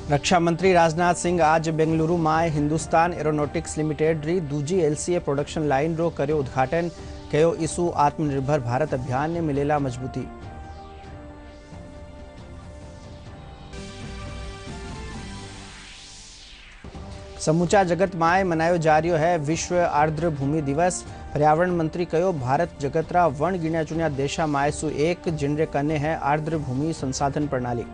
रक्षा मंत्री राजनाथ सिंह आज बेंगलुरु में हिंदुस्तान एरोनॉटिक्स लिमिटेड री दूजी एलसीए प्रोडक्शन लाइन रो कर्यो उद्घाटन कयो। ईसु आत्मनिर्भर भारत अभियान ने मिलेला मजबूती। समूचा जगत में मनायो जा रह्यो है विश्व आर्द्र भूमि दिवस। पर्यावरण मंत्री कहो भारत जगतरा वण गिण्या चुन्या देशा में सु एक जिनरे कने है आर्द्र भूमि संसाधन प्रणाली।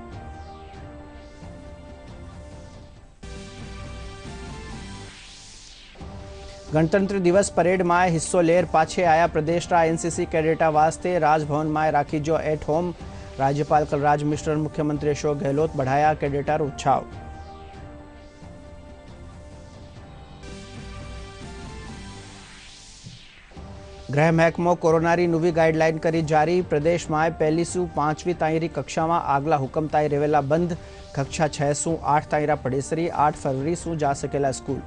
गणतंत्र दिवस परेड में हिस्सो लेर पाछे आया प्रदेश रा एनसीसी कैडेटा वास्ते राजभवन में राखी जो एट होम। राज्यपाल कलराज मिश्र मुख्यमंत्री अशोक गहलोत बढ़ाया कैडेटा उत्साह। गृह महकमो कोरोना री नवी गाइडलाइन करी जारी। प्रदेश में पहली सु 5वीं ताईरी कक्षा में आगला हुकम ताई रेवेला बंद। कक्षा 6 सु 8 ताईरा पढ़ेसरी 8 फरवरी सु जा सकेला स्कूल।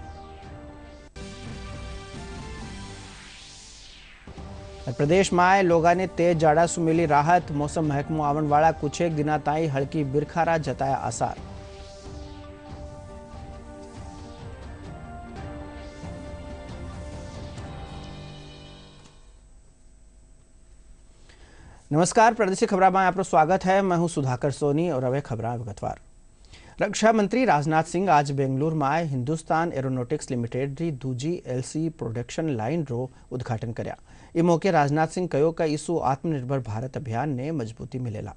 प्रदेश में लोगों ने तेज जाड़ा सु मिली राहत। मौसम महकमो आवन वाला कुछ एक दिना ताई हल्की बिरखारा जताया आसार। नमस्कार, प्रादेशिक खबरों में आपका स्वागत है। मैं हूं सुधाकर सोनी और अब खबरें विगतवार। रक्षा मंत्री राजनाथ सिंह आज बेंगलुरु में हिंदुस्तान एरोनॉटिक्स लिमिटेड री दूजी एलसी प्रोडक्शन लाइन रो उद्घाटन कर्या। इस मौके राजनाथ सिंह कहो कि ईसु आत्मनिर्भर भारत अभियान ने मजबूती मिलेला।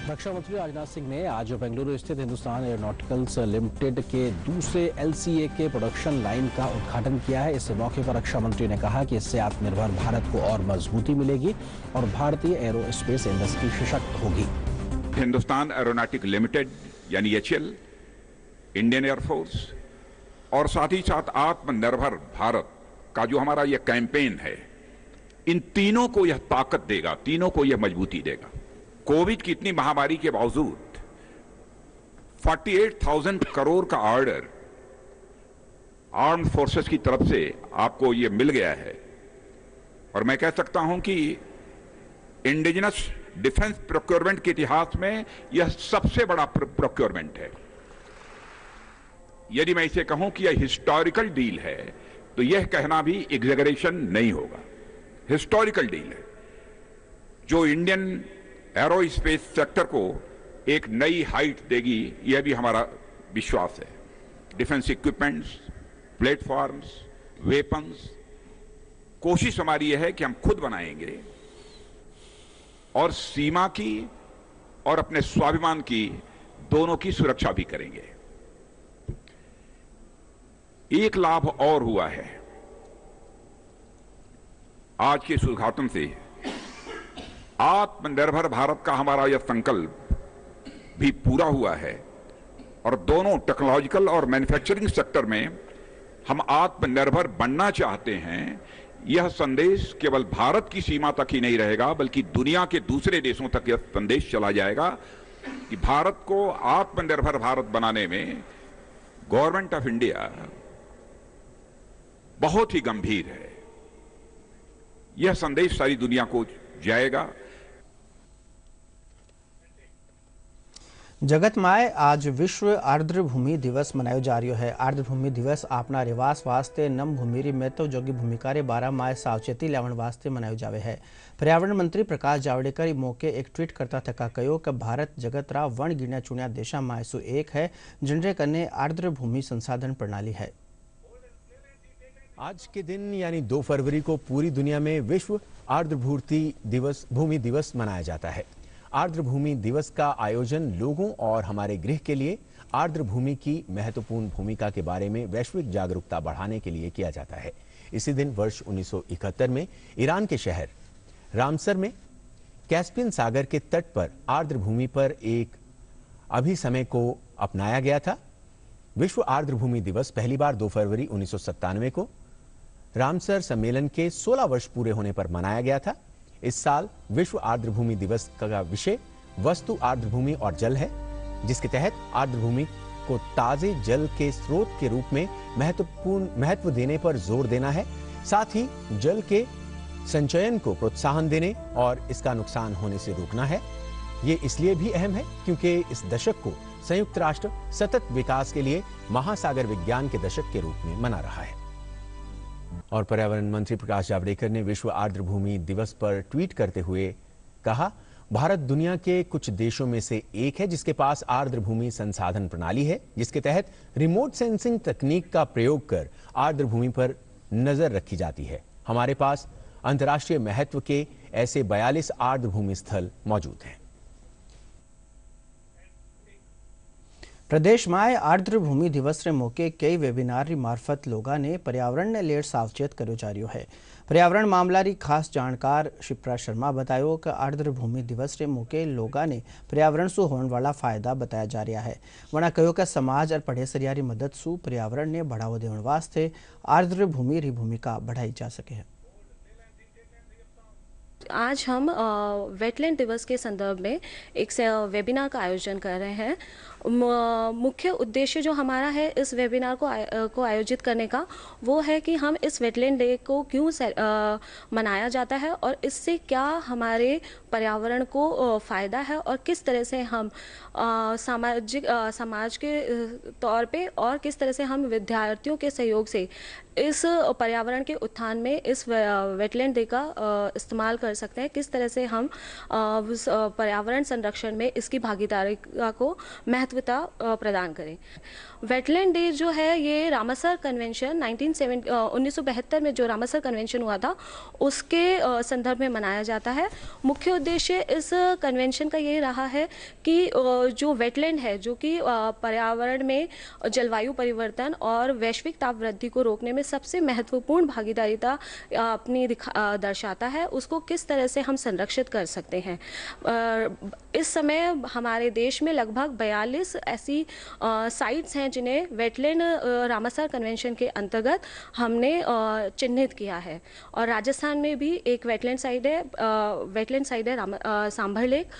रक्षा मंत्री राजनाथ सिंह ने आज बेंगलुरु स्थित हिंदुस्तान एरोनॉटिकल्स लिमिटेड के दूसरे एलसीए के प्रोडक्शन लाइन का उद्घाटन किया है। इस मौके पर रक्षा मंत्री ने कहा कि इससे आत्मनिर्भर भारत को और मजबूती मिलेगी और भारतीय एरोस्पेस इंडस्ट्री सशक्त होगी। हिंदुस्तान एरोनॉटिक लिमिटेड यानी एचएल, इंडियन एयरफोर्स और साथ ही साथ आत्मनिर्भर भारत का जो हमारा यह कैंपेन है, इन तीनों को यह ताकत देगा, तीनों को यह मजबूती देगा। कोविड की इतनी महामारी के बावजूद 48,000 करोड़ का ऑर्डर आर्म्ड फोर्सेस की तरफ से आपको यह मिल गया है और मैं कह सकता हूं कि इंडिजिनस डिफेंस प्रोक्योरमेंट के इतिहास में यह सबसे बड़ा प्रोक्योरमेंट है। यदि मैं इसे कहूं कि यह हिस्टोरिकल डील है तो यह कहना भी एग्जेगरेशन नहीं होगा। हिस्टोरिकल डील है जो इंडियन एरोस्पेस सेक्टर को एक नई हाइट देगी, यह भी हमारा विश्वास है। डिफेंस इक्विपमेंट्स, प्लेटफॉर्म्स, वेपन्स, कोशिश हमारी यह है कि हम खुद बनाएंगे और सीमा की और अपने स्वाभिमान की दोनों की सुरक्षा भी करेंगे। एक लाभ और हुआ है आज के इस उद्घाटन से। आत्मनिर्भर भारत का हमारा यह संकल्प भी पूरा हुआ है और दोनों टेक्नोलॉजिकल और मैन्युफैक्चरिंग सेक्टर में हम आत्मनिर्भर बनना चाहते हैं। यह संदेश केवल भारत की सीमा तक ही नहीं रहेगा बल्कि दुनिया के दूसरे देशों तक यह संदेश चला जाएगा कि भारत को आत्मनिर्भर भारत बनाने में गवर्नमेंट ऑफ इंडिया बहुत ही गंभीर है। यह संदेश सारी दुनिया को जाएगा। जगत में आज विश्व आर्द्र भूमि दिवस मनायो जा रह्यो है। आर्द्र भूमि दिवस आपना रिवास वास्ते नम भूमि री महत्व जोगी भूमिका रे बारा में सावचेती लेवन वास्ते मनायो जावे है। पर्यावरण मंत्री प्रकाश जावड़ेकर इस मौके एक ट्वीट करता थका कहो कि भारत जगत रा वण गिण्या चुन्या देशा में सु एक है जिनरे कने आर्द्र भूमि संसाधन प्रणाली है। आज के दिन यानी 2 फरवरी को पूरी दुनिया में विश्व आर्द्र भूमि दिवस मनाया जाता है। आर्द्र भूमि दिवस का आयोजन लोगों और हमारे गृह के लिए आर्द्र भूमि की महत्वपूर्ण भूमिका के बारे में वैश्विक जागरूकता बढ़ाने के लिए किया जाता है। इसी दिन वर्ष 1971 में ईरान के शहर रामसर में कैस्पियन सागर के तट पर आर्द्र भूमि पर एक अभिसमय को अपनाया गया था। विश्व आर्द्र भूमि दिवस पहली बार 2 फरवरी 1997 को रामसर सम्मेलन के 16 वर्ष पूरे होने पर मनाया गया था। इस साल विश्व आर्द्र भूमि दिवस का विषय वस्तु आर्द्र भूमि और जल है, जिसके तहत आर्द्र भूमि को ताजे जल के स्रोत के रूप में महत्व देने पर जोर देना है। साथ ही जल के संचयन को प्रोत्साहन देने और इसका नुकसान होने से रोकना है। ये इसलिए भी अहम है क्योंकि इस दशक को संयुक्त राष्ट्र सतत विकास के लिए महासागर विज्ञान के दशक के रूप में मना रहा है। और पर्यावरण मंत्री प्रकाश जावड़ेकर ने विश्व आर्द्रभूमि दिवस पर ट्वीट करते हुए कहा, भारत दुनिया के कुछ देशों में से एक है जिसके पास आर्द्रभूमि संसाधन प्रणाली है, जिसके तहत रिमोट सेंसिंग तकनीक का प्रयोग कर आर्द्रभूमि पर नजर रखी जाती है। हमारे पास अंतर्राष्ट्रीय महत्व के ऐसे 42 आर्द्रभूमि स्थल मौजूद हैं। प्रदेश में आर्द्रभूमि दिवस रे मौके कई वेबिनार री मार्फत लोगों ने पर्यावरण ने लेर सावचेत करो जा रही है। पर्यावरण मामला री खास जानकार शिप्रा शर्मा बतायो कि आर्द्रभूमि दिवस रे मौके लोगों ने पर्यावरण सु होने वाला फायदा बताया जा रहा है। वना कहो कि समाज और पड़ेसरिया री मदद सु पर्यावरण ने बढ़ावा देने वास्ते आर्द्रभूमि री भूमिका बढ़ाई जा सके है। आज हम वेटलैंड दिवस के संदर्भ में एक वेबिनार का आयोजन कर रहे हैं। मुख्य उद्देश्य जो हमारा है इस वेबिनार को आयोजित करने का वो है कि हम इस वेटलैंड डे को क्यों मनाया जाता है और इससे क्या हमारे पर्यावरण को फ़ायदा है और किस तरह से हम समाज के तौर पे और किस तरह से हम विद्यार्थियों के सहयोग से इस पर्यावरण के उत्थान में इस वेटलैंड डे का इस्तेमाल कर सकते हैं, किस तरह से हम पर्यावरण संरक्षण में इसकी भागीदारी को महत्वता प्रदान करें। वेटलैंड डे जो है ये रामसर कन्वेंशन 1972 में जो रामसर कन्वेंशन हुआ था उसके संदर्भ में मनाया जाता है। मुख्य उद्देश्य इस कन्वेंशन का ये रहा है कि जो वेटलैंड है जो कि पर्यावरण में जलवायु परिवर्तन और वैश्विक ताप वृद्धि को रोकने में सबसे महत्वपूर्ण भागीदारिता अपनी दर्शाता है, उसको किस तरह से हम संरक्षित कर सकते हैं। इस समय हमारे देश में लगभग 42 ऐसी साइट्स हैं जिन्हें वेटलैंड रामसर कन्वेंशन के अंतर्गत हमने चिन्हित किया है और राजस्थान में भी एक वेटलैंड साइट है सांभर लेक।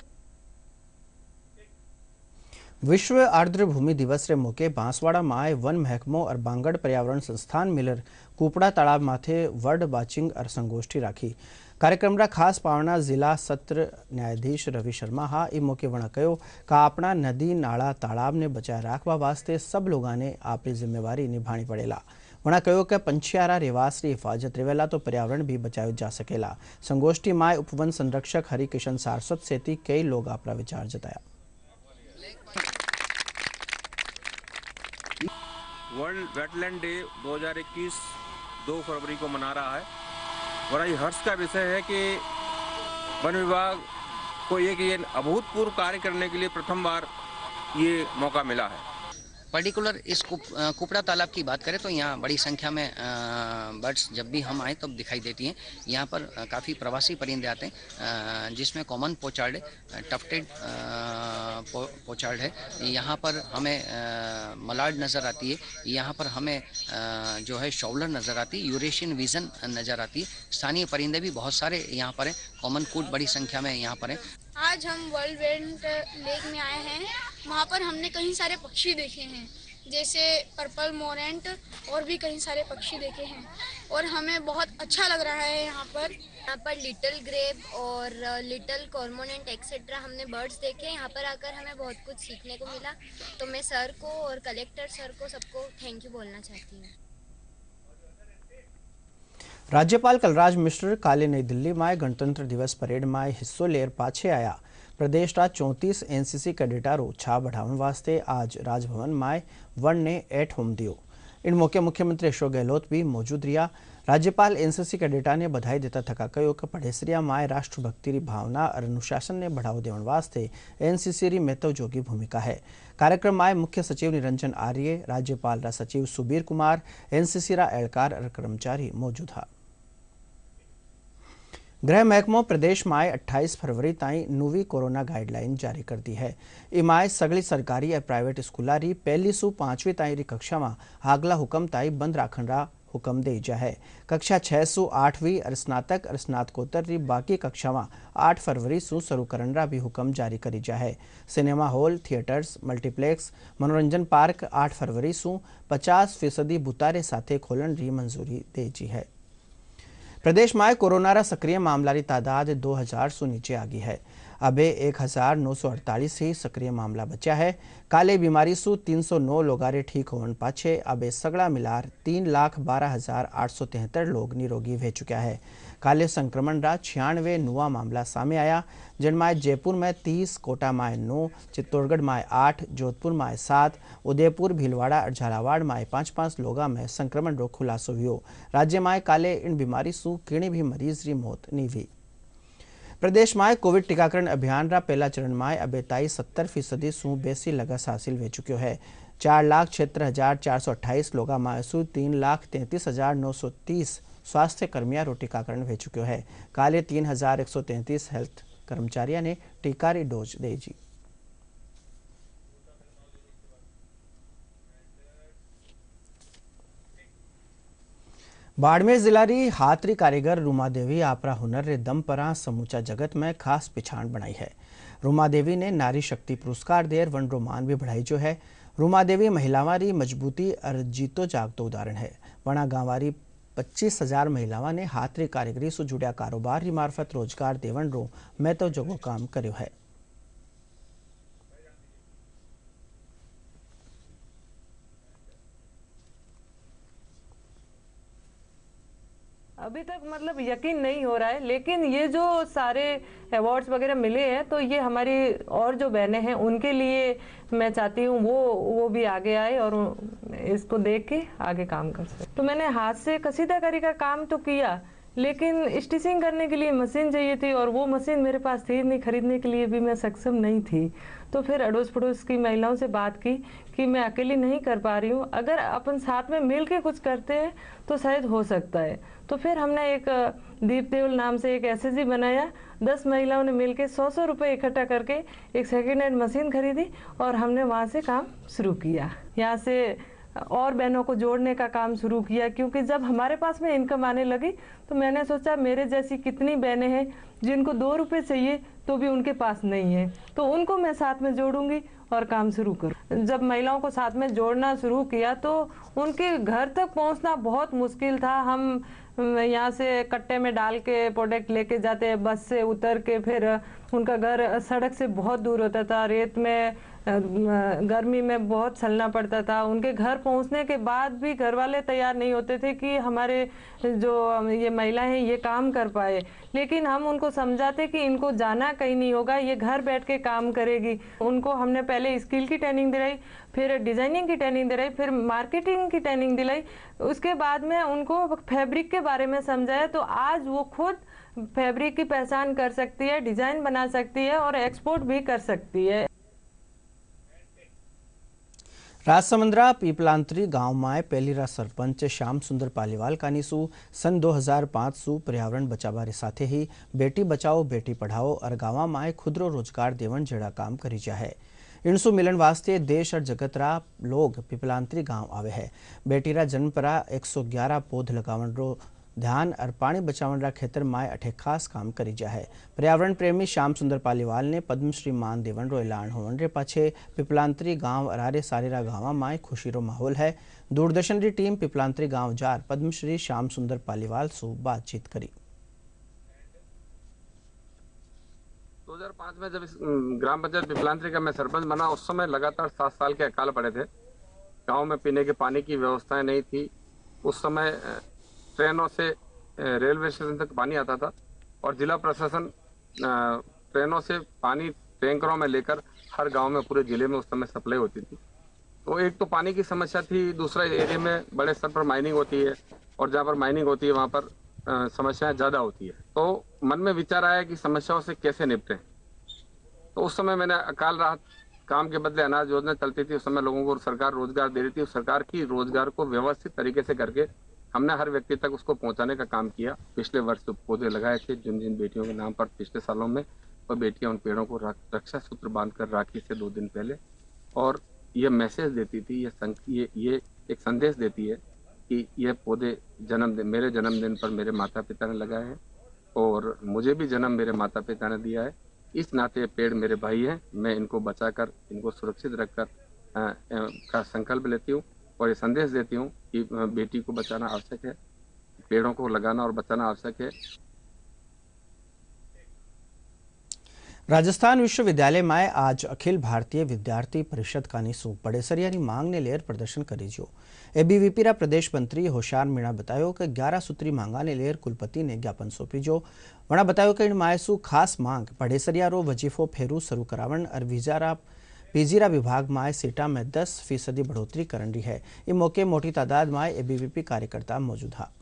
विश्व आर्द्रभूमि दिवस रे मौके बांसवाड़ा में वन महकमो और बांगड़ पर्यावरण संस्थान मिलर कूपड़ा तालाब माथे वर्ड वाचिंग और संगोष्ठी राखी। कार्यक्रम रा खास पावना जिला सत्र न्यायाधीश रवि शर्मा हा ई मौके वणा कहो कि अपना नदी नाला तालाब ने बचाए राखवा वास्ते सब लोगों ने अपनी जिम्मेवारी निभानी पड़ेला। वणा कहो कि पंछियारा रेवास री हिफाजत रेवेला तो पर्यावरण भी बचायो जा सकेला। संगोष्ठी में उपवन संरक्षक हरिकिशन सारस्वत सेती कई लोग अपना विचार जताया। वर्ल्ड वेटलैंड डे 2021 2 फरवरी को मना रहा है। बड़ा ही हर्ष का विषय है कि वन विभाग को ये अभूतपूर्व कार्य करने के लिए प्रथम बार ये मौका मिला है। पर्टिकुलर इस कुपड़ा तालाब की बात करें तो यहाँ बड़ी संख्या में बर्ड्स जब भी हम आए तब दिखाई देती हैं। यहाँ पर काफ़ी प्रवासी परिंदे आते हैं जिसमें कॉमन पोचार्ड टफ्टेड पोचार्ड है। यहाँ पर हमें मलाड नज़र आती है, यहाँ पर हमें जो है शॉवलर नज़र आती है, यूरेशियन विजन नज़र आती है। स्थानीय परिंदे भी बहुत सारे यहाँ पर हैं, कॉमन कूट बड़ी संख्या में यहाँ पर है। आज हम वर्ल्ड वेटलैंड लेक में आए हैं। वहाँ पर हमने कई सारे पक्षी देखे हैं जैसे पर्पल मोरेंट और भी कई सारे पक्षी देखे हैं और हमें बहुत अच्छा लग रहा है। यहाँ पर लिटिल ग्रेब और लिटिल कॉर्मोनेंट एक्सेट्रा हमने बर्ड्स देखे। यहाँ पर आकर हमें बहुत कुछ सीखने को मिला, तो मैं सर को और कलेक्टर सर को सबको थैंक यू बोलना चाहती हूँ। राज्यपाल कलराज मिश्र काले नई दिल्ली में गणतंत्र दिवस परेड में हिस्सों लेर पाछे आया। प्रदेश रा 34 एनसीसी कैडेटारो छा बढ़ावन वास्ते आज राजभवन में वन ने एट होम दियो। इन मौके मुख्यमंत्री अशोक गहलोत भी मौजूद रहा। राज्यपाल एनसीसी कैडेटा ने बधाई देता थका कहो कि पड़ेसरिया में राष्ट्रभक्ति री भावना और अनुशासन ने बढ़ावा देने वास्ते एनसीसी री महत्व जोगी भूमिका है। कार्यक्रम में मुख्य सचिव निरंजन आर्य, राज्यपाल रा सचिव सुबीर कुमार, एनसीसी रा एहलकार और कर्मचारी मौजूद हा। गृह महकमो प्रदेश में 28 फरवरी ताई नवी कोरोना गाइडलाइन जारी कर दी है। इमाय सगली सरकारी और प्राइवेट स्कूल री 1 से 5वीं ताई री कक्षा में आगला हुक्म ताई बंद राखण रा हुक्म दे जा है। कक्षा 6 से 8वीं और स्नातक और स्नातकोत्तर री बाकी कक्षा में 8 फरवरी से शुरू करने रा भी हुक्म जारी करी जा है। सिनेमा हॉल, थिएटर्स, मल्टीप्लेक्स, मनोरंजन पार्क 8 फरवरी से 50% बुतारे साथे खोलन री मंजूरी दे जी है। प्रदेश में कोरोना रा सक्रिय मामला की तादाद 2000 से नीचे आ गई है। अबे 1948 ही सक्रिय मामला बचा है। काले बीमारी सु 309 लोगारे ठीक होवन पाछे अबे सगड़ा मिलार 3,12,873 लोग निरोगी वे चुक्या है। काले संक्रमण रा 96 नुआ मामला सामे आया, जिनमें जयपुर में 30, कोटा में 9, चित्तौड़गढ़ में 8, जोधपुर में 7, उदयपुर, भीलवाड़ा और झालावाड़ में 5-5 लोगों में संक्रमण रो खुलासो हुयो। राज्य में काले इन बीमारी सु किणी भी मरीज री मौत नहीं हुई। प्रदेश में कोविड टीकाकरण अभियान रा पहला चरण में अबे 70% सु बेसी लगस हासिल हो चुक्यो है। 4,76,428 लोगों में सु 3,33,930 स्वास्थ्य कर्मियों रो टीकाकरण हो चुक्यो है। काले 3,133 हेल्थ कर्मचारियों ने टीका री डोज दी जी। बाड़मेर जिला री हाथरी कारीगर रूमा देवी आपरा हुनर रे दम परा समूचा जगत में खास पिछाण बनाई है। रूमा देवी ने नारी शक्ति पुरस्कार देर वन रोमान भी बढ़ाई जो है। रूमा देवी महिलावारी मजबूती और जीतो जागतो उदाहरण है। वणा गांवारी 25,000 महिलावां ने हाथरी कारीगरी से जुड़िया कारोबार री मार्फत रोजगार देवन रो महत्व जोगो काम कर्यो है। अभी तक मतलब यकीन नहीं हो रहा है, लेकिन ये जो सारे अवार्ड्स वगैरह मिले हैं तो ये हमारी और जो बहनें हैं उनके लिए मैं चाहती हूँ वो भी आगे आए और इसको देख के आगे काम कर सके। तो मैंने हाथ से कसीदाकारी का काम तो किया, लेकिन स्टिचिंग करने के लिए मशीन चाहिए थी और वो मशीन मेरे पास थी नहीं, खरीदने के लिए भी मैं सक्षम नहीं थी। तो फिर अड़ोस पड़ोस की महिलाओं से बात की कि मैं अकेली नहीं कर पा रही हूँ, अगर अपन साथ में मिल के कुछ करते हैं तो शायद हो सकता है। तो फिर हमने एक दीप देवल नाम से एक एसएचजी बनाया। 10 महिलाओं ने मिलके 100 रुपये इकट्ठा करके एक सेकेंड हैंड मशीन खरीदी और हमने वहाँ से काम शुरू किया। यहाँ से और बहनों को जोड़ने का काम शुरू किया, क्योंकि जब हमारे पास में इनकम आने लगी तो मैंने सोचा मेरे जैसी कितनी बहनें हैं जिनको 2 रुपये चाहिए तो भी उनके पास नहीं है, तो उनको मैं साथ में जोड़ूंगी और काम शुरू करूँ। जब महिलाओं को साथ में जोड़ना शुरू किया तो उनके घर तक पहुंचना बहुत मुश्किल था। हम यहाँ से कट्टे में डाल के प्रोडक्ट लेके जाते, बस से उतर के, फिर उनका घर सड़क से बहुत दूर होता था, रेत में गर्मी में बहुत चलना पड़ता था। उनके घर पहुंचने के बाद भी घर वाले तैयार नहीं होते थे कि हमारे जो ये महिलाएं हैं ये काम कर पाए, लेकिन हम उनको समझाते कि इनको जाना कहीं नहीं होगा, ये घर बैठ के काम करेगी। उनको हमने पहले स्किल की ट्रेनिंग दिलाई, फिर डिजाइनिंग की ट्रेनिंग दिलाई, फिर मार्केटिंग की ट्रेनिंग दिलाई। उसके बाद में उनको फैब्रिक के बारे में समझाया, तो आज वो खुद फैब्रिक की पहचान कर सकती है, डिजाइन बना सकती है और एक्सपोर्ट भी कर सकती है। राजसमंद्रा पीपलांतरी गांव में पहलीरा सरपंच श्याम सुंदर पालीवाल कानीसु सन 2005 सु पर्यावरण बचावा साथे ही बेटी बचाओ बेटी पढ़ाओ और गांव में खुदरो रोजगार देवन जेड़ा काम करी जा है। इनसु मिलन वास्ते देश और जगत रा लोग पीपलांतरी गांव आवे है। बेटी रा जन्म परा 111 पौध लगावन रो ध्यान और पानी बचावन रा खेतर में अठे खास काम करी जा है। पर्यावरण प्रेमी श्याम सुंदर पालीवाल ने पद्मश्री मान देवन रो ऐलान होवन रे पाछे पीपलांतरी गांव अरारे सारेरा गांव में खुशी रो माहौल है। दूरदर्शन री टीम पीपलांतरी गांव जार पद्मश्री श्याम सुंदर पालीवाल सु बातचीत करी। 2005 में जब इस ग्राम पंचायत पीपलांतरी का मैं सरपंच बना, उस समय लगातार 7 साल के अकाल पड़े थे। गांव में पीने के पानी की व्यवस्थाएं नहीं थी। उस समय ट्रेनों से रेलवे स्टेशन तक पानी आता था और जिला प्रशासन ट्रेनों से पानी टैंकरों में लेकर हर गांव में पूरे जिले में उस समय सप्लाई होती थी। तो एक तो पानी की समस्या थी, दूसरा एरिया में बड़े स्तर पर माइनिंग होती है और जहाँ पर माइनिंग होती है वहाँ पर समस्याएं ज़्यादा होती है। तो मन में विचार आया कि समस्याओं से कैसे निपटें। तो उस समय मैंने अकाल राहत काम के बदले अनाज योजना चलती थी। उस समय लोगों को सरकार रोजगार दे रही थी। उस सरकार की रोजगार को व्यवस्थित तरीके से करके हमने हर व्यक्ति तक उसको पहुंचाने का काम किया। पिछले वर्ष जो पौधे लगाए थे जिन जिन बेटियों के नाम पर पिछले सालों में, वह बेटियां उन पेड़ों को रक्षा सूत्र बांधकर राखी से 2 दिन पहले, और ये मैसेज देती थी, ये एक संदेश देती है कि ये पौधे मेरे जन्मदिन पर मेरे माता पिता ने लगाए हैं और मुझे भी जन्म मेरे माता पिता ने दिया है। इस नाते पेड़ मेरे भाई हैं, मैं इनको बचाकर, इनको सुरक्षित रखकर का संकल्प लेती हूँ और ये संदेश देती हूँ कि बेटी को बचाना आवश्यक है, पेड़ों को लगाना और बचाना आवश्यक है। राजस्थान विश्वविद्यालय में आज अखिल भारतीय विद्यार्थी परिषद का निशु पड़ेसरिया मांग ने लेर प्रदर्शन करीजो। एबीवीपी प्रदेश मंत्री होशियार मीणा बतायो कि 11 सूत्री मांगा ने लेर कुलपति ने ज्ञापन सौंपीजो। वणा बतायो कि इन मायसु खास मांग पड़ेसरिया रो वजीफो फेरू शुरू करावण और पीजीरा विभाग में सीटा में 10% बढ़ोतरी करन रही है। इस मौके मोटी तादाद में एबीवीपी कार्यकर्ता मौजूद था।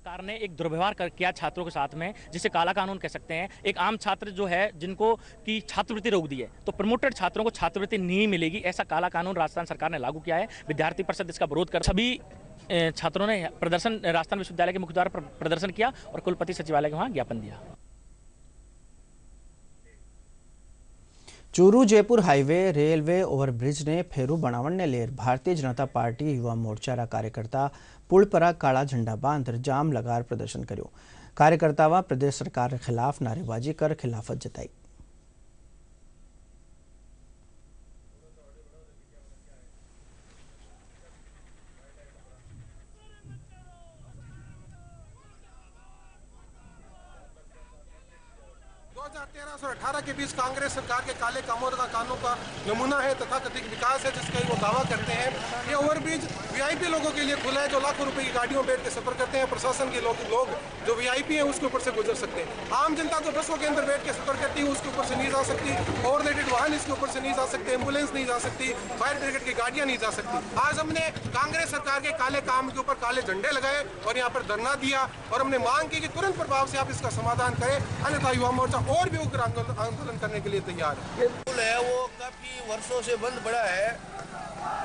सरकार ने एक दुर्व्यवहार किया छात्रों के साथ में, जिसे काला कानून कह सकते हैं। एक आम छात्र जो है जिनको की छात्रवृत्ति रोक दी है, तो प्रमोटेड छात्रों को छात्रवृत्ति नहीं मिलेगी, ऐसा काला कानून राजस्थान सरकार ने लागू किया है। विद्यार्थी परिषद इसका विरोध कर सभी छात्रों ने प्रदर्शन राजस्थान विश्वविद्यालय के मुख्य द्वार पर प्रदर्शन किया और कुलपति सचिवालय के वहां ज्ञापन दिया। Churu Jaipur highway railway overbridge ने फेरू बनावण ने लेर भारतीय जनता पार्टी युवा मोर्चा रा कार्यकर्ता पुल पर काला झंडा बांध जाम लगार प्रदर्शन कर्यो। कार्यकर्तावा प्रदेश सरकार के खिलाफ नारेबाजी कर खिलाफत जताई। और 18 के बीच कांग्रेस सरकार के काले कामों का कानून का नमूना है, तथाकथित विकास है, जिसका वो दावा करते हैं। ये ओवरब्रिज वीआईपी लोगों के लिए खुला है, जो लाखों रुपए की गाड़ियों में बैठ के सफर करते हैं। प्रशासन के लोग जो वीआईपी हैं उसके ऊपर से गुजर सकते हैं। आम जनता तो बसों के अंदर बैठ के सफर करती है, उसके ऊपर से नहीं जा सकती। ओवरलेटेड वाहन इसके ऊपर से नहीं जा सकते, एम्बुलेंस नहीं जा सकती, फायर ब्रिगेड की गाड़ियां नहीं जा सकती। आज हमने कांग्रेस सरकार के काले काम के ऊपर काले झंडे लगाए और यहाँ पर धरना दिया और हमने मांग की कि तुरंत प्रभाव से आप इसका समाधान करें, अन्यथा युवा मोर्चा और भी उग्र आंदोलन करने के लिए तैयार है। पुल है वो काफी वर्षों से बंद पड़ा है,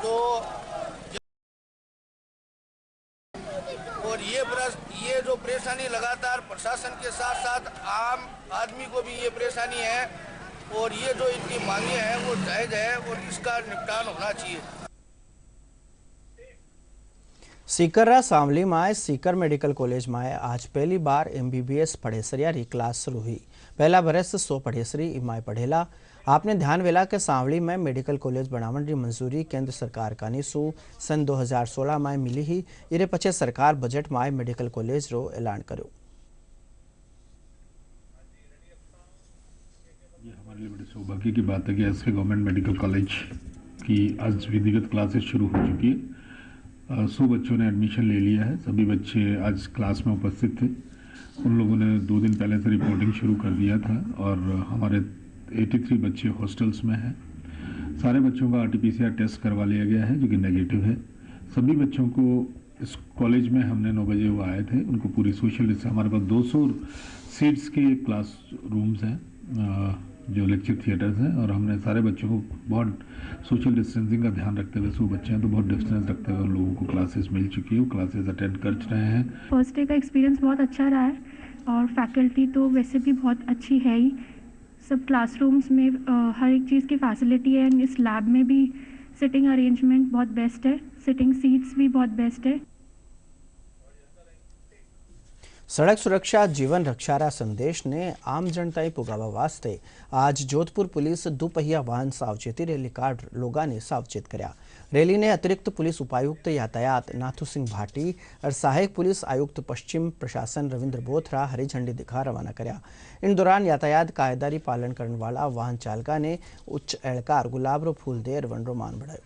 तो और ये जो परेशानी लगातार प्रशासन के साथ साथ आम आदमी को भी ये परेशानी है, और ये जो इनकी मांगे हैं वो जायज है और इसका निपटान होना चाहिए। सीकर सांवली में सीकर मेडिकल कॉलेज में आज पहली बार एमबीबीएस पढ़ेसरिया री क्लास शुरू हुई। पहला बरस 100 पढ़ेसरी इमाय पढ़ेला। आपने ध्यान वेला के सांवली में मेडिकल कॉलेज बनावन की मंजूरी केंद्र सरकार का निशु सन 2016 में मिली ही। इरे पछे सरकार बजट में मेडिकल कॉलेज रो ऐलान करो। ये हमारे लिए बड़े सौभाग्य की बात है कि एसके गवर्नमेंट मेडिकल कॉलेज की आज विधिगत क्लासेस शुरू हो चुकी है। 100 बच्चों ने एडमिशन ले लिया है। सभी बच्चे आज क्लास में उपस्थित थे। उन लोगों ने 2 दिन पहले से रिपोर्टिंग शुरू कर दिया था और हमारे 83 बच्चे हॉस्टल्स में हैं। सारे बच्चों का आरटीपीसीआर टेस्ट करवा लिया गया है जो कि नेगेटिव है। सभी बच्चों को इस कॉलेज में हमने 9 बजे वो आए थे, उनको पूरी सोशल डिस्टेंस, हमारे पास 200 सीट्स के क्लास रूम्स हैं जो लेक्चर थिएटर्स हैं, और हमने सारे बच्चों को बहुत सोशल डिस्टेंसिंग का ध्यान रखते हुए, 100 बच्चे हैं तो बहुत डिस्टेंस रखते हुए उन लोगों को क्लासेस मिल चुकी है, वो क्लासेस अटेंड कर रहे हैं। फर्स्ट डे का एक्सपीरियंस बहुत अच्छा रहा है और फैकल्टी तो वैसे भी बहुत अच्छी है ही। सब क्लासरूम्स में हर एक चीज़ की फैसिलिटी है। इस लैब में भी सिटिंग अरेंजमेंट बहुत बेस्ट है, सिटिंग सीट्स भी बहुत बेस्ट है। सड़क सुरक्षा जीवन रक्षा संदेश ने आम जनता पुगावा वास्ते आज जोधपुर पुलिस दुपहिया वाहन सावचेती रैली काढ़ लोगों ने सावचेत कर्या। रैली ने अतिरिक्त पुलिस उपायुक्त यातायात नाथू सिंह भाटी और सहायक पुलिस आयुक्त पश्चिम प्रशासन रविंद्र बोथरा हरी झंडी दिखा रवाना कर्या। इन दौरान यातायात कायदारी पालन करने वाला वाहन चालका ने उच्च एड़कार गुलाब रो फूल देर वनरो मान बढ़ायो।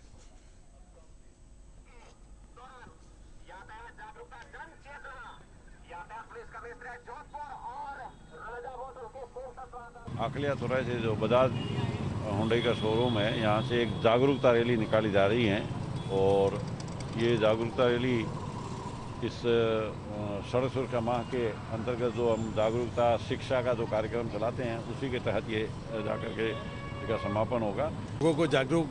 आखलिया तुराई से जो बजाज हुंडई का शोरूम है, यहाँ से एक जागरूकता रैली निकाली जा रही है और ये जागरूकता रैली इस सड़क सुरक्षा माह के अंतर्गत जो हम जागरूकता शिक्षा का जो कार्यक्रम चलाते हैं उसी के तहत ये जाकर के इसका समापन होगा। लोगों को जागरूक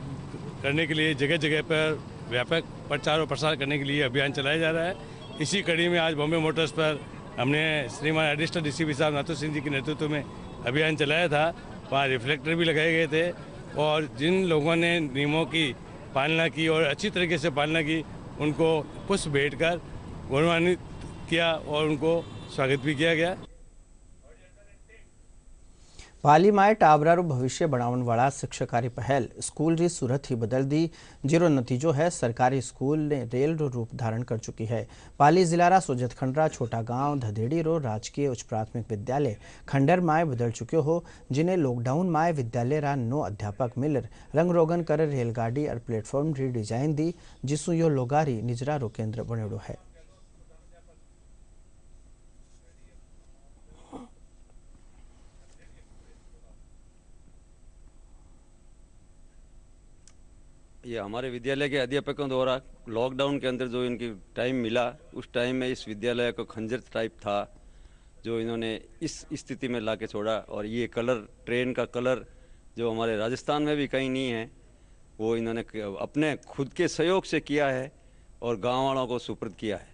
करने के लिए जगह जगह पर व्यापक प्रचार और प्रसार करने के लिए अभियान चलाया जा रहा है। इसी कड़ी में आज बॉम्बे मोटर्स पर हमने श्रीमान एडिशनल डीसीपी साहब नाथू सिंह जी के नेतृत्व में अभियान चलाया था। वहाँ रिफ्लेक्टर भी लगाए गए थे और जिन लोगों ने नियमों की पालना की और अच्छी तरीके से पालना की उनको पुष्प भेंट कर गौरवान्वित किया और उनको स्वागत भी किया गया। पाली माए टाबरारू भविष्य बनावन वाला शिक्षकारी पहल स्कूल री सूरत ही बदल दी, जीरो नतीजो है सरकारी स्कूल ने रेल रो रूप धारण कर चुकी है। पाली जिला रा सोजत खंडरा छोटा गांव धदेड़ी रो राजकीय उच्च प्राथमिक विद्यालय खंडर माए बदल चुक्यो हो, जिन्हें लॉकडाउन माए विद्यालय रा 9 अध्यापक मिलर रंग रोगन कर रेलगाड़ी और प्लेटफॉर्म री डिजाइन दी, जिसु यो लोगारी निजरा रो केंद्र बनेड़ो है। ये हमारे विद्यालय के अध्यापकों द्वारा लॉकडाउन के अंदर जो इनकी टाइम मिला, उस टाइम में इस विद्यालय को खंजर टाइप था जो इन्होंने इस स्थिति में ला के छोड़ा। और ये कलर, ट्रेन का कलर जो हमारे राजस्थान में भी कहीं नहीं है, वो इन्होंने अपने खुद के सहयोग से किया है और गांव वालों को सुपुर्द किया है।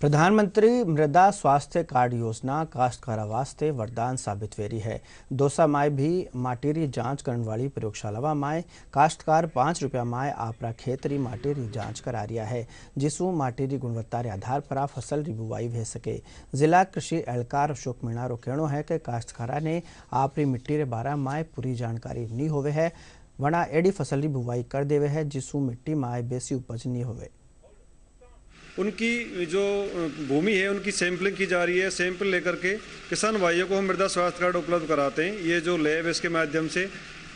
प्रधानमंत्री मृदा स्वास्थ्य कार्ड योजना काश्तकारा वास्ते वरदान साबित वेरी है। दोसा माए भी माटीरी जांच करने वाली प्रयोगशाला माए काश्तकार 5 रुपया माए आपरा खेतरी माटीरी जांच करा रिया है, जिसू माटीरी गुणवत्ता रे आधार पर फसल री बुवाई वे सके। जिला कृषि एहलकार अशोक मीणा रो कहनो है कि काश्तकारा ने आपरी मिट्टी रे बारा माए पूरी जानकारी नहीं होवे है, वना एडी फसल री बुवाई कर देवे है जिसू मिट्टी माए बेसी उपज नहीं होवे। उनकी जो भूमि है उनकी सैंपलिंग की जा रही है। सैंपल लेकर के किसान भाइयों को हम मृदा स्वास्थ्य कार्ड उपलब्ध कराते हैं, ये जो लैब है इसके माध्यम से।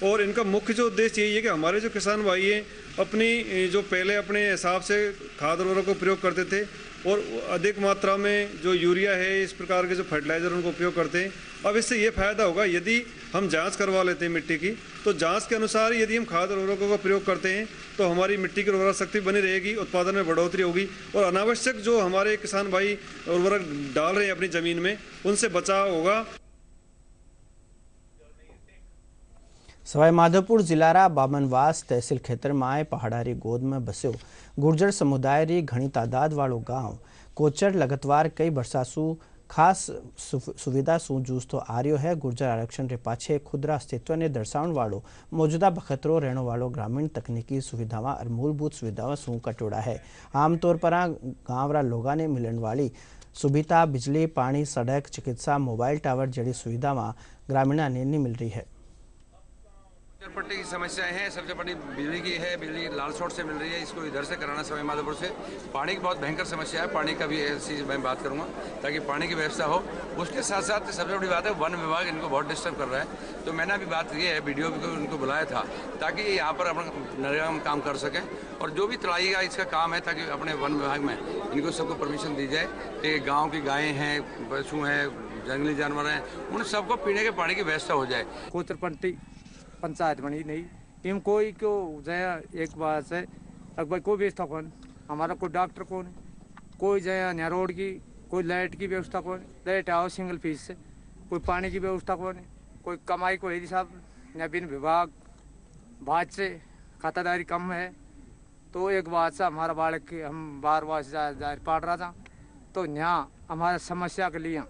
और इनका मुख्य जो उद्देश्य यही है कि हमारे जो किसान भाई हैं अपनी जो पहले अपने हिसाब से खाद उर्वरक को प्रयोग करते थे और अधिक मात्रा में जो यूरिया है, इस प्रकार के जो फर्टिलाइजर उनको उपयोग करते हैं। अब इससे ये फायदा होगा, यदि हम जांच करवा लेते हैं मिट्टी की, तो जांच के अनुसार यदि हम खाद उर्वरकों का प्रयोग करते हैं तो हमारी मिट्टी की उर्वरक शक्ति बनी रहेगी, उत्पादन में बढ़ोतरी होगी और अनावश्यक जो हमारे किसान भाई उर्वरक डाल रहे हैं अपनी जमीन में, उनसे बचाव होगा। सवाई माधोपुर जिलारा बामनवास तहसील खेतर में पहाड़ारी गोद में बस्यो गुर्जर समुदाय री घनी तादाद वालों गांव कोचर लगतवार कई बरसासू खास सुविधा सू जूझतो आ रह्यो है। गुर्जर आरक्षण रे पाछे खुदरा अस्तित्व ने दर्शावण वालों मौजूदा बखतरो रहने वालों ग्रामीण तकनीकी सुविधावां और मूलभूत सुविधावां सू कटोड़ा है। आमतौर पर गांव रा लोगों ने मिलने वाली सुविधा बिजली, पानी, सड़क, चिकित्सा, मोबाइल टावर जड़ी सुविधावां ग्रामीणों ने नहीं मिल रही है। पट्टी की समस्याएं हैं, सबसे बड़ी बिजली की है। बिजली लाल शॉर्ट से मिल रही है, इसको इधर से कराना सवाई माधोपुर से। पानी की बहुत भयंकर समस्या है, पानी का भी ऐसी मैं बात करूंगा ताकि पानी की व्यवस्था हो। उसके साथ साथ सबसे बड़ी बात है वन विभाग इनको बहुत डिस्टर्ब कर रहा है। तो मैंने अभी बात की है, बीडीओ को उनको बुलाया था ताकि यहाँ पर अपना नरेगा में काम कर सकें और जो भी तड़ाई का इसका काम है ताकि अपने वन विभाग में इनको सबको परमिशन दी जाए कि गाँव की गायें हैं, पशु हैं, जंगली जानवर हैं, उन सबको पीने के पानी की व्यवस्था हो जाए। कोतरपट्टी पंचायत बनी नहीं, टीम कोई क्यों जया एक बात से अकबर कोई व्यवस्था कौन, हमारा कोई डॉक्टर कौन, कोई जया न रोड की, कोई लाइट की व्यवस्था कौन, लाइट आओ सिंगल फीस से, कोई पानी की व्यवस्था कौन, कोई कमाई को यदि साहब न बिन विभाग बात से खातादारी कम है। तो एक बात से हमारा बालक हम बार बार से पढ़ रहा था, तो यहाँ हमारा समस्या के लिए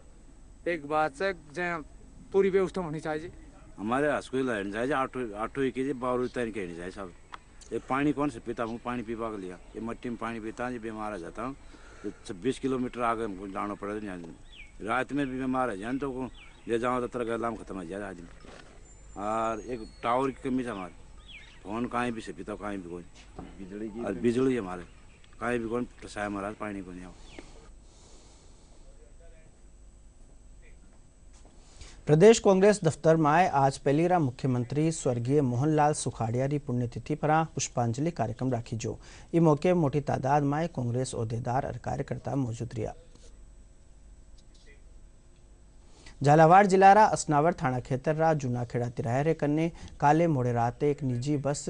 एक बात से जया पूरी व्यवस्था होनी चाहिए। हमारे स्कूल रहनी चाहिए, आठों ही कीजिए, बारह तैयारी कहनी चाहिए सब। ये पानी कौन से पीता हूँ, पानी पीवा के लिया ये मट्टी में पानी पीता हूँ, बीमार आ जाता हूँ। तो 26 किलोमीटर आगे हमको जाना पड़ेगा, रात में भी बीमार है जान, तो ले जाऊँ तो तरह गला में खत्म हो जाए आदमी। और एक टावर की कमी है हमारे, फोन कहीं भी से पीता हूँ, कहीं भी कोई बिजली की, और बिजली हमारे कहीं भी कौन टसाया महाराज, पानी को नहीं आओ। प्रदेश कांग्रेस दफ्तर में आज पहलीरा मुख्यमंत्री स्वर्गीय मोहनलाल सुखाड़िया की पुण्यतिथि पर पुष्पांजलि कार्यक्रम राखी जो। इस मौके मोटी तादाद में कांग्रेस अहदेदार और कार्यकर्ता मौजूद रहा। झालावाड़ जिला असनावर थाना खेतर जूनाखेड़ा तिराहे कन्ने काले मोड़े रात एक निजी बस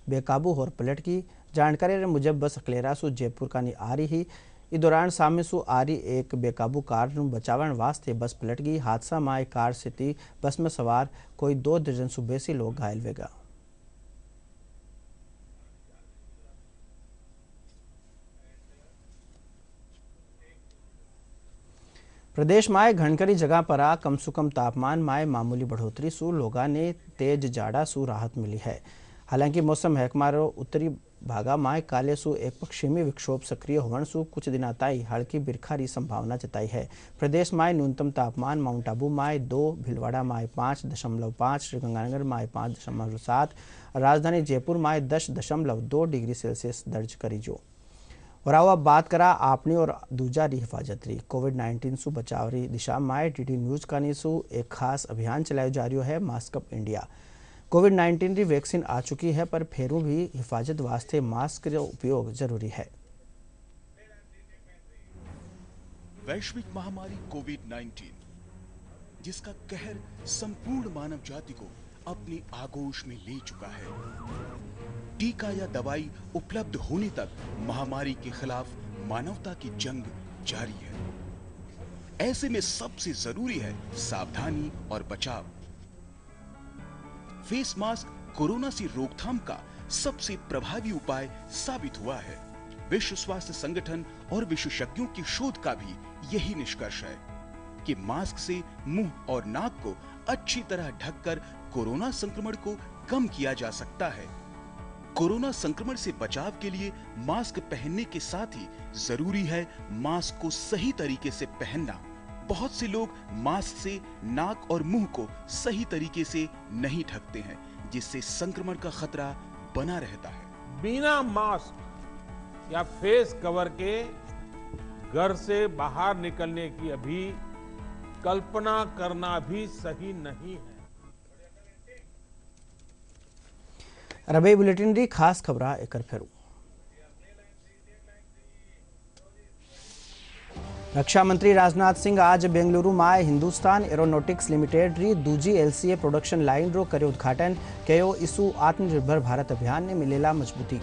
बेकाबू होर पलट की। जानकारी मुजब बस अकलेरासू जयपुर का आ रही ही, इस दौरान सामने सु आ रही एक बेकाबू कार बचावन वास्ते बस पलट गई। हादसा में एक कार से थी बस में सवार कोई 2 दर्जन सु बेसी लोग घायल हो गया। प्रदेश में घनकरी जगह पर कम सु कम तापमान में मामूली बढ़ोतरी सु लोगों ने तेज जाड़ा सु राहत मिली है। हालांकि मौसम महकमा रो उत्तरी भागा माय काले सु एक पश्चिमी विक्षोभ सक्रिय होने सु कुछ दिन ताई हल्की बिरखारी संभावना जताई है। प्रदेश में न्यूनतम तापमान माउंट आबू में 2, भीलवाड़ा में 5.5, श्रीगंगानगर में 5.7, राजधानी जयपुर में 10.2 डिग्री सेल्सियस दर्ज करी जो। और आओ अब बात करा आपनी और दूजा री हिफाजत री। कोविड-19 सु बचाव री दिशा में डीडी न्यूज का सु एक खास अभियान चलायो जा रहा है, मास्क अप इंडिया। कोविड-19 री वैक्सीन आ चुकी है पर फेरू भी हिफाजत वास्ते मास्क का उपयोग जरूरी है। वैश्विक महामारी कोविड-19 जिसका कहर संपूर्ण मानव जाति को अपनी आगोश में ले चुका है। टीका या दवाई उपलब्ध होने तक महामारी के खिलाफ मानवता की जंग जारी है। ऐसे में सबसे जरूरी है सावधानी और बचाव। फेस मास्क कोरोना से रोकथाम का सबसे प्रभावी उपाय साबित हुआ है। विश्व स्वास्थ्य संगठन और विशेषज्ञों की शोध का भी यही निष्कर्ष है कि मास्क से मुंह और नाक को अच्छी तरह ढककर कोरोना संक्रमण को कम किया जा सकता है। कोरोना संक्रमण से बचाव के लिए मास्क पहनने के साथ ही जरूरी है मास्क को सही तरीके से पहनना। बहुत से लोग मास्क से नाक और मुंह को सही तरीके से नहीं ढकते हैं, जिससे संक्रमण का खतरा बना रहता है। बिना मास्क या फेस कवर के घर से बाहर निकलने की अभी कल्पना करना भी सही नहीं है। रबे बुलेटिन री खास खबरा एकर फेरू। रक्षा मंत्री राजनाथ सिंह आज बेंगलुरु में हिंदुस्तान एरोनॉटिक्स लिमिटेड री दूजी LCA प्रोडक्शन लाइन रो करे उद्घाटन कयो। इसु आत्मनिर्भर भारत अभियान ने मिलेला मजबूती।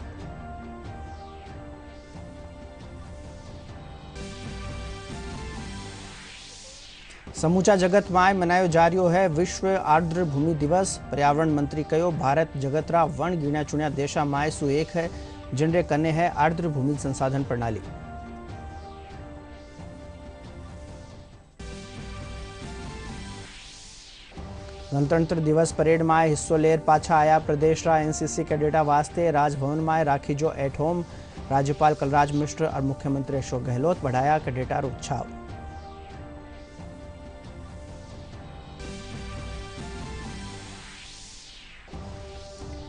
समूचा जगत में मनायो जा रहा है विश्व आर्द्र भूमि दिवस। पर्यावरण मंत्री कहो भारत जगतरा वन गिण्या चुण्या देशा में सु एक है जिनरे कने है आर्द्र भूमि संसाधन प्रणाली। गणतंत्र दिवस परेड में हिस्सो लेर पाछा आया प्रदेश रा NCC कैडेटा वास्ते राजभवन में राखी जो एट होम। राज्यपाल कलराज मिश्र और मुख्यमंत्री अशोक गहलोत बढ़ाया कैडेटा रो उत्साह।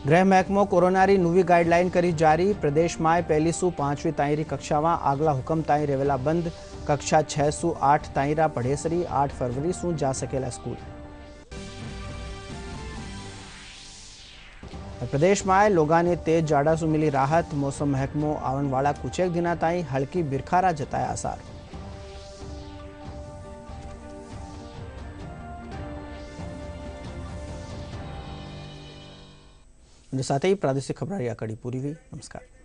गृह महकमो कोरोना री नवी गाइडलाइन करी जारी। प्रदेश में 1 सु 5वीं ताईं कक्षा में आगला हुकम ताईं रेवेला बंद। कक्षा 6 सु 8 ताईं पढ़ेसरी 8 फरवरी सु जा सकेला स्कूल। प्रदेश में लोगों ने तेज जाड़ा सु मिली राहत। मौसम महकमो आवन वाला कुछ एक दिना ताईं हल्की बिरखारा जताया आसार। साथ ही प्रादेशिक खबर कड़ी पूरी हुई। नमस्कार।